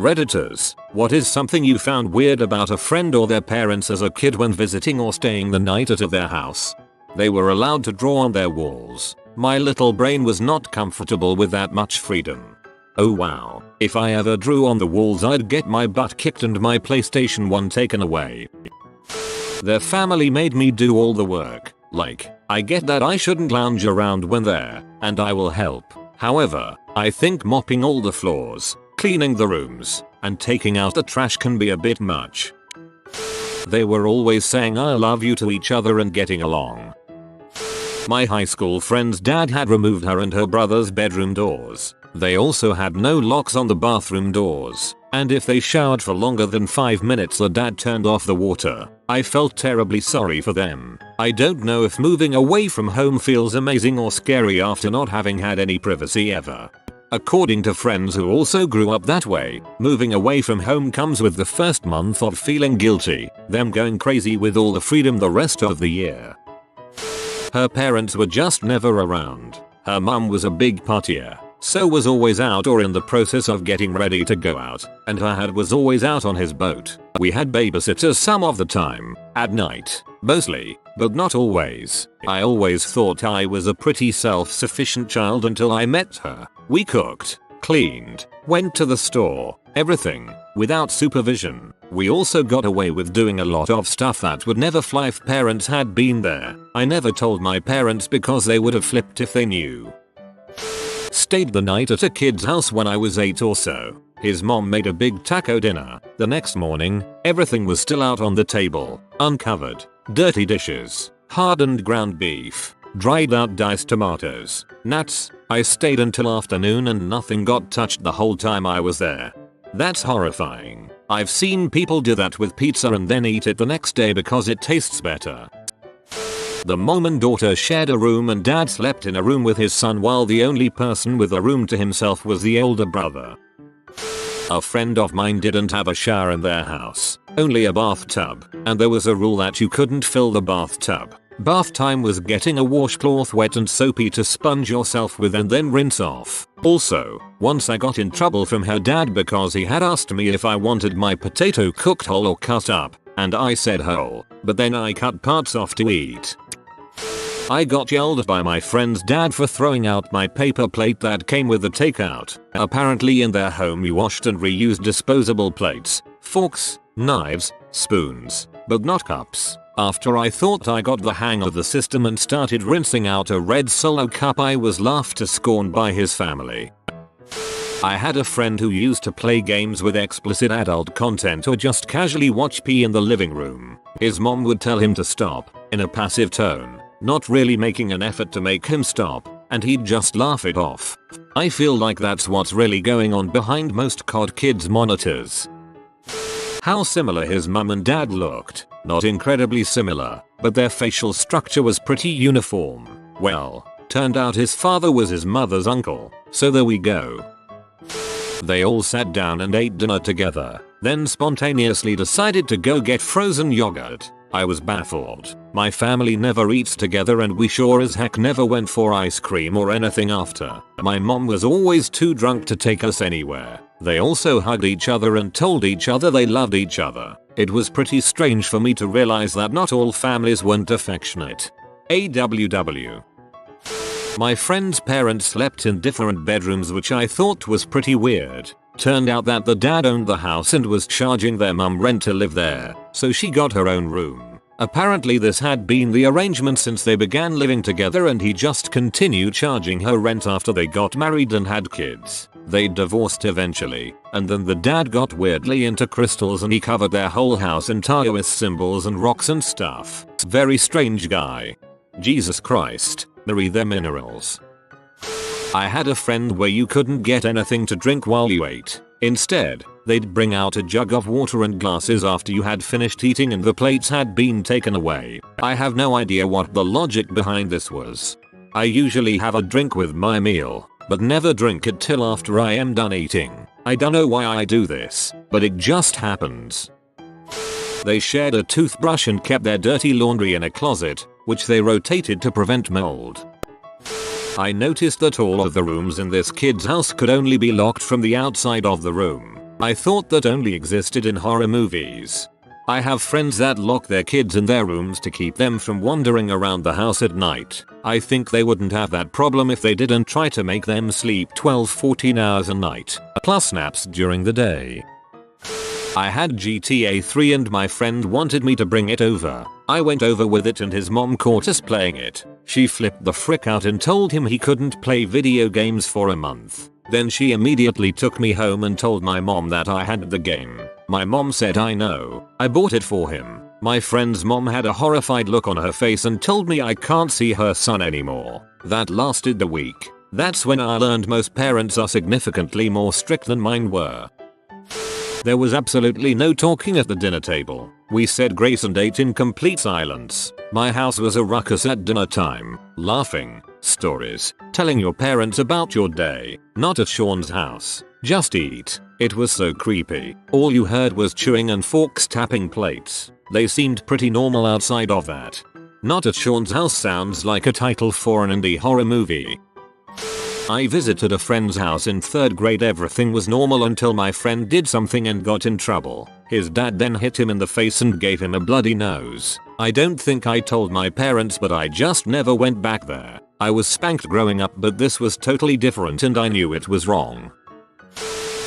Redditors, what is something you found weird about a friend or their parents as a kid when visiting or staying the night at their house? They were allowed to draw on their walls. My little brain was not comfortable with that much freedom. Oh wow, if I ever drew on the walls I'd get my butt kicked and my PlayStation 1 taken away. Their family made me do all the work. Like, I get that I shouldn't lounge around when there, and I will help. However, I think mopping all the floors, cleaning the rooms, and taking out the trash can be a bit much. They were always saying I love you to each other and getting along. My high school friend's dad had removed her and her brother's bedroom doors. They also had no locks on the bathroom doors, and if they showered for longer than 5 minutes the dad turned off the water. I felt terribly sorry for them. I don't know if moving away from home feels amazing or scary after not having had any privacy ever. According to friends who also grew up that way, moving away from home comes with the first month of feeling guilty, them going crazy with all the freedom the rest of the year. Her parents were just never around. Her mum was a big partier, so was always out or in the process of getting ready to go out, and her dad was always out on his boat. We had babysitters some of the time, at night, mostly, but not always. I always thought I was a pretty self-sufficient child until I met her. We cooked, cleaned, went to the store, everything, without supervision. We also got away with doing a lot of stuff that would never fly if parents had been there. I never told my parents because they would have flipped if they knew. Stayed the night at a kid's house when I was 8 or so. His mom made a big taco dinner. The next morning, everything was still out on the table, uncovered. Dirty dishes, hardened ground beef, dried out diced tomatoes, nuts. I stayed until afternoon and nothing got touched the whole time I was there. That's horrifying. I've seen people do that with pizza and then eat it the next day because it tastes better. The mom and daughter shared a room and dad slept in a room with his son while the only person with a room to himself was the older brother. A friend of mine didn't have a shower in their house, only a bathtub, and there was a rule that you couldn't fill the bathtub. Bath time was getting a washcloth wet and soapy to sponge yourself with and then rinse off. Also, once I got in trouble from her dad because he had asked me if I wanted my potato cooked whole or cut up, and I said whole, but then I cut parts off to eat. I got yelled at by my friend's dad for throwing out my paper plate that came with the takeout. Apparently in their home you washed and reused disposable plates, forks, knives, spoons, but not cups. After I thought I got the hang of the system and started rinsing out a red Solo cup, I was laughed to scorn by his family. I had a friend who used to play games with explicit adult content or just casually watch pee in the living room. His mom would tell him to stop, in a passive tone, not really making an effort to make him stop, and he'd just laugh it off. I feel like that's what's really going on behind most COD kids monitors. How similar his mum and dad looked. Not incredibly similar, but their facial structure was pretty uniform. Well, turned out his father was his mother's uncle, so there we go. They all sat down and ate dinner together, then spontaneously decided to go get frozen yogurt. I was baffled. My family never eats together and we sure as heck never went for ice cream or anything after. My mom was always too drunk to take us anywhere. They also hugged each other and told each other they loved each other. It was pretty strange for me to realize that not all families weren't affectionate. AWW. My friend's parents slept in different bedrooms, which I thought was pretty weird. Turned out that the dad owned the house and was charging their mum rent to live there, so she got her own room. Apparently this had been the arrangement since they began living together and he just continued charging her rent after they got married and had kids. They divorced eventually, and then the dad got weirdly into crystals and he covered their whole house in Taoist symbols and rocks and stuff. Very strange guy. Jesus Christ, marry their minerals. I had a friend where you couldn't get anything to drink while you ate. Instead, they'd bring out a jug of water and glasses after you had finished eating and the plates had been taken away. I have no idea what the logic behind this was. I usually have a drink with my meal, but never drink it till after I am done eating. I don't know why I do this, but it just happens. They shared a toothbrush and kept their dirty laundry in a closet, which they rotated to prevent mold. I noticed that all of the rooms in this kid's house could only be locked from the outside of the room. I thought that only existed in horror movies. I have friends that lock their kids in their rooms to keep them from wandering around the house at night. I think they wouldn't have that problem if they didn't try to make them sleep 12-14 hours a night, plus naps during the day. I had GTA 3 and my friend wanted me to bring it over. I went over with it and his mom caught us playing it. She flipped the frick out and told him he couldn't play video games for a month. Then she immediately took me home and told my mom that I had the game. My mom said I know. I bought it for him. My friend's mom had a horrified look on her face and told me I can't see her son anymore. That lasted a week. That's when I learned most parents are significantly more strict than mine were. There was absolutely no talking at the dinner table. We said grace and ate in complete silence. My house was a ruckus at dinner time. Laughing, stories, telling your parents about your day. Not at Sean's house. Just eat. It was so creepy. All you heard was chewing and forks tapping plates. They seemed pretty normal outside of that. Not at Sean's house sounds like a title for an indie horror movie. I visited a friend's house in 3rd grade. Everything was normal until my friend did something and got in trouble. His dad then hit him in the face and gave him a bloody nose. I don't think I told my parents, but I just never went back there. I was spanked growing up, but this was totally different and I knew it was wrong.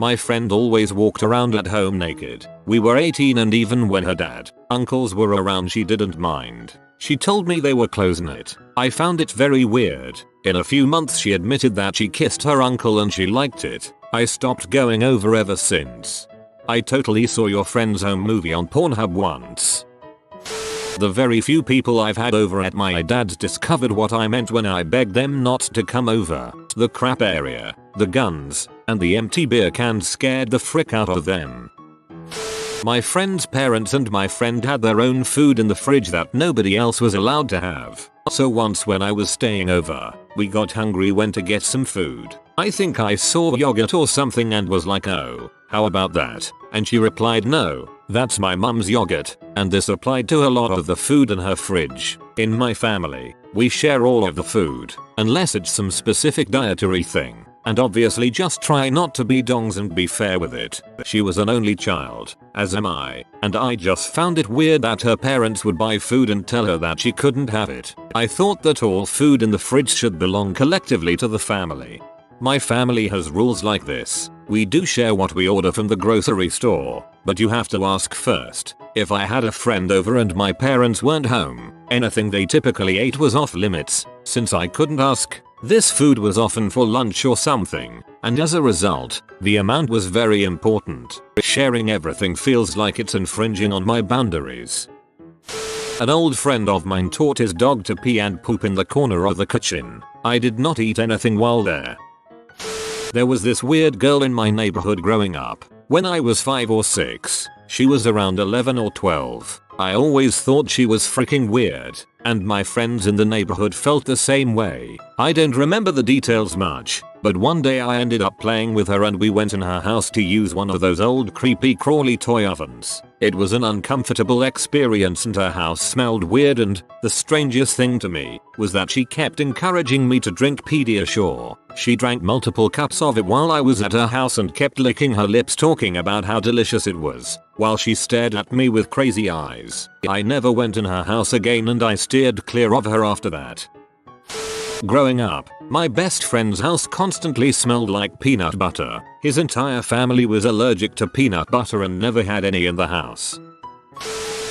My friend always walked around at home naked. We were 18 and even when her dad, uncles were around she didn't mind. She told me they were close-knit. I found it very weird. In a few months she admitted that she kissed her uncle and she liked it. I stopped going over ever since. I totally saw your friend's home movie on Pornhub once. The very few people I've had over at my dad's discovered what I meant when I begged them not to come over. The crap area, the guns, and the empty beer cans scared the frick out of them. My friend's parents and my friend had their own food in the fridge that nobody else was allowed to have. So once when I was staying over, we got hungry, went to get some food. I think I saw yogurt or something and was like, oh, how about that? And she replied, no, that's my mum's yogurt. And this applied to a lot of the food in her fridge. In my family, we share all of the food, unless it's some specific dietary thing. And obviously just try not to be dongs and be fair with it. She was an only child, as am I, and I just found it weird that her parents would buy food and tell her that she couldn't have it. I thought that all food in the fridge should belong collectively to the family. My family has rules like this. We do share what we order from the grocery store, but you have to ask first. If I had a friend over and my parents weren't home, anything they typically ate was off limits, since I couldn't ask. This food was often for lunch or something, and as a result, the amount was very important. Sharing everything feels like it's infringing on my boundaries. An old friend of mine taught his dog to pee and poop in the corner of the kitchen. I did not eat anything while there. There was this weird girl in my neighborhood growing up. When I was 5 or 6, she was around 11 or 12. I always thought she was freaking weird, and my friends in the neighborhood felt the same way. I don't remember the details much, but one day I ended up playing with her and we went in her house to use one of those old creepy crawly toy ovens. It was an uncomfortable experience and her house smelled weird, and the strangest thing to me was that she kept encouraging me to drink Pediasure. She drank multiple cups of it while I was at her house and kept licking her lips talking about how delicious it was, while she stared at me with crazy eyes. I never went in her house again and I steered clear of her after that. Growing up, my best friend's house constantly smelled like peanut butter. His entire family was allergic to peanut butter and never had any in the house.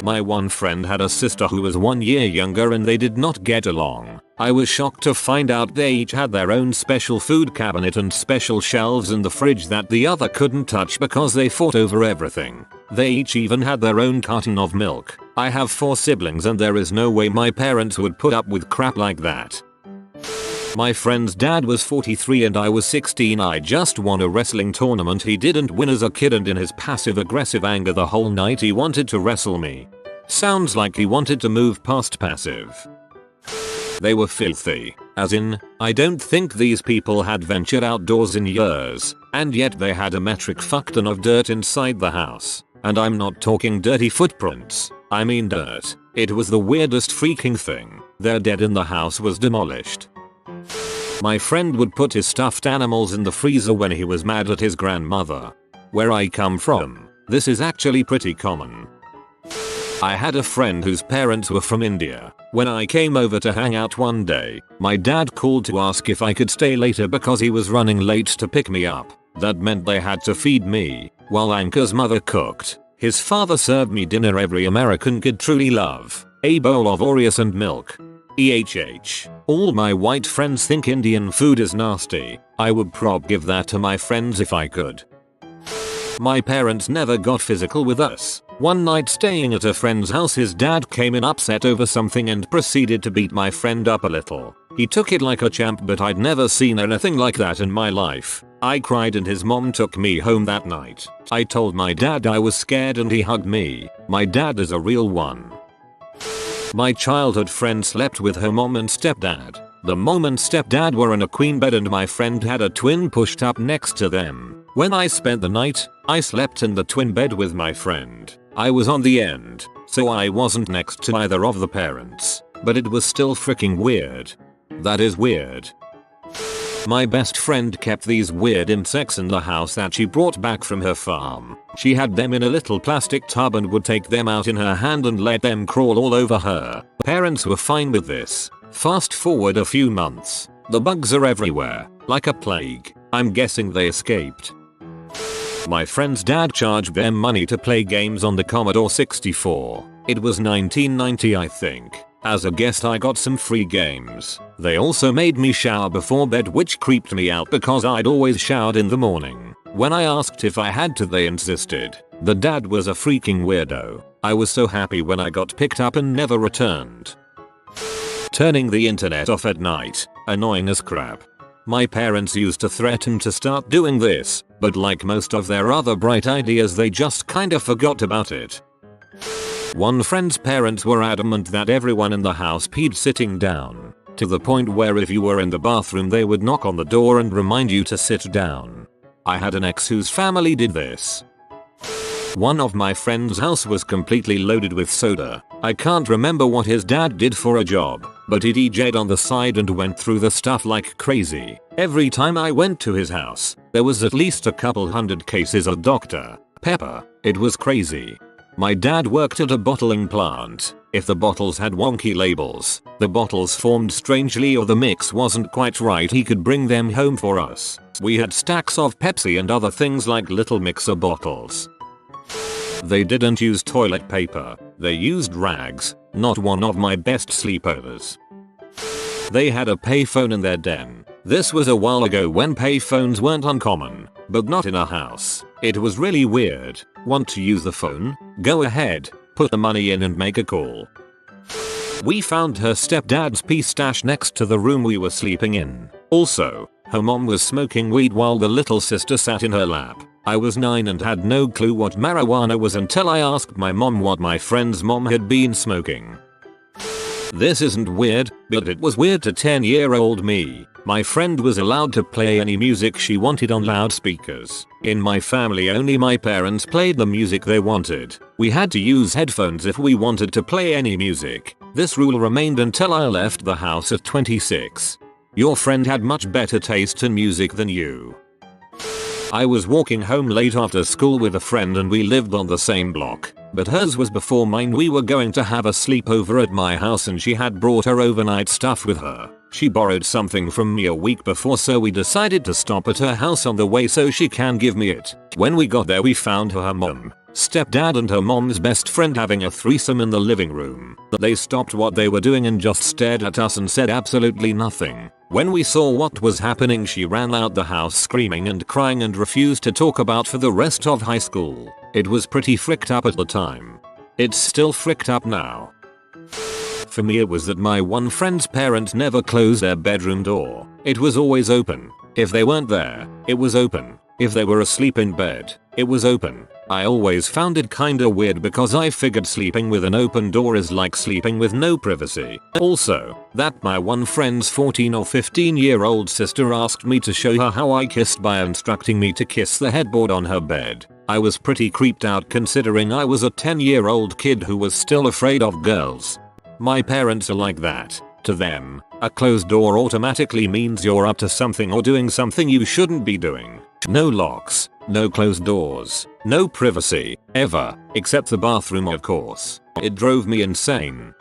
My one friend had a sister who was 1 year younger and they did not get along. I was shocked to find out they each had their own special food cabinet and special shelves in the fridge that the other couldn't touch because they fought over everything. They each even had their own carton of milk. I have 4 siblings and there is no way my parents would put up with crap like that. My friend's dad was 43 and I was 16. I just won a wrestling tournament he didn't win as a kid, and in his passive aggressive anger the whole night he wanted to wrestle me. Sounds like he wanted to move past passive. They were filthy, as in, I don't think these people had ventured outdoors in years, and yet they had a metric fuck ton of dirt inside the house. And I'm not talking dirty footprints, I mean dirt. It was the weirdest freaking thing. Their dead in the house was demolished. My friend would put his stuffed animals in the freezer when he was mad at his grandmother. Where I come from, this is actually pretty common. I had a friend whose parents were from India. When I came over to hang out one day, my dad called to ask if I could stay later because he was running late to pick me up. That meant they had to feed me, while Anka's mother cooked. His father served me dinner every American kid truly love. A bowl of Oreos and milk. All my white friends think Indian food is nasty. I would prob give that to my friends if I could. My parents never got physical with us. One night staying at a friend's house, his dad came in upset over something and proceeded to beat my friend up a little. He took it like a champ, but I'd never seen anything like that in my life. I cried and his mom took me home that night. I told my dad I was scared and he hugged me. My dad is a real one. My childhood friend slept with her mom and stepdad. The mom and stepdad were in a queen bed and my friend had a twin pushed up next to them. When I spent the night, I slept in the twin bed with my friend. I was on the end, so I wasn't next to either of the parents, but it was still freaking weird. That is weird. My best friend kept these weird insects in the house that she brought back from her farm. She had them in a little plastic tub and would take them out in her hand and let them crawl all over her. Parents were fine with this. Fast forward a few months. The bugs are everywhere, like a plague. I'm guessing they escaped. My friend's dad charged them money to play games on the Commodore 64. It was 1990, I think. As a guest I got some free games. They also made me shower before bed, which creeped me out because I'd always showered in the morning. When I asked if I had to, they insisted. The dad was a freaking weirdo. I was so happy when I got picked up and never returned. Turning the internet off at night. Annoying as crap. My parents used to threaten to start doing this, but like most of their other bright ideas, they just kinda forgot about it. One friend's parents were adamant that everyone in the house peed sitting down, to the point where if you were in the bathroom they would knock on the door and remind you to sit down. I had an ex whose family did this. One of my friend's house was completely loaded with soda. I can't remember what his dad did for a job, but he DJ'd on the side and went through the stuff like crazy. Every time I went to his house, there was at least a couple hundred cases of Dr. Pepper. It was crazy. My dad worked at a bottling plant. If the bottles had wonky labels, the bottles formed strangely, or the mix wasn't quite right, he could bring them home for us. We had stacks of Pepsi and other things like little mixer bottles. They didn't use toilet paper. They used rags. Not one of my best sleepovers. They had a payphone in their den. This was a while ago when payphones weren't uncommon, but not in a house. It was really weird. Want to use the phone? Go ahead, put the money in and make a call. We found her stepdad's pee stash next to the room we were sleeping in. Also, her mom was smoking weed while the little sister sat in her lap. I was 9 and had no clue what marijuana was until I asked my mom what my friend's mom had been smoking. This isn't weird, but it was weird to 10-year-old me. My friend was allowed to play any music she wanted on loudspeakers. In my family, only my parents played the music they wanted. We had to use headphones if we wanted to play any music. This rule remained until I left the house at 26. Your friend had much better taste in music than you. I was walking home late after school with a friend and we lived on the same block, but hers was before mine. We were going to have a sleepover at my house and she had brought her overnight stuff with her. She borrowed something from me a week before, so we decided to stop at her house on the way so she can give me it. When we got there we found her mom, stepdad and her mom's best friend having a threesome in the living room. They stopped what they were doing and just stared at us and said absolutely nothing. When we saw what was happening, she ran out the house screaming and crying and refused to talk about for the rest of high school. It was pretty fricked up at the time. It's still fricked up now. For me, it was that my one friend's parents never closed their bedroom door. It was always open. If they weren't there, it was open. If they were asleep in bed, it was open. I always found it kinda weird because I figured sleeping with an open door is like sleeping with no privacy. Also, that my one friend's 14 or 15-year-old sister asked me to show her how I kissed by instructing me to kiss the headboard on her bed. I was pretty creeped out considering I was a 10-year-old kid who was still afraid of girls. My parents are like that. To them, a closed door automatically means you're up to something or doing something you shouldn't be doing. No locks, No closed doors, no privacy, ever, except the bathroom of course. It drove me insane.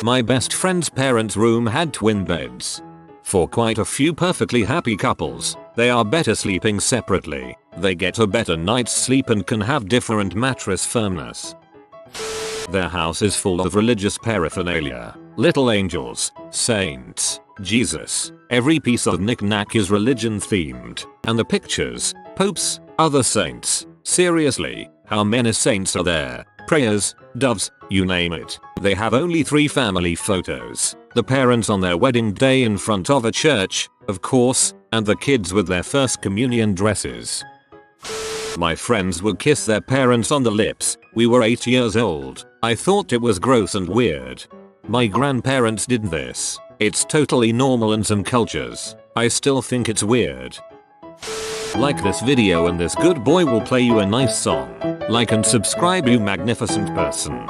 My best friend's parents' room had twin beds. For quite a few perfectly happy couples, they are better sleeping separately. They get a better night's sleep and can have different mattress firmness. Their house is full of religious paraphernalia. Little angels, saints, Jesus. Every piece of knick-knack is religion themed. And the pictures, popes, other saints. Seriously, how many saints are there? Prayers, doves, you name it. They have only 3 family photos. The parents on their wedding day in front of a church, of course, and the kids with their first communion dresses. My friends would kiss their parents on the lips. We were 8 years old. I thought it was gross and weird. My grandparents did this. It's totally normal in some cultures. I still think it's weird. Like this video and this good boy will play you a nice song. Like and subscribe, you magnificent person.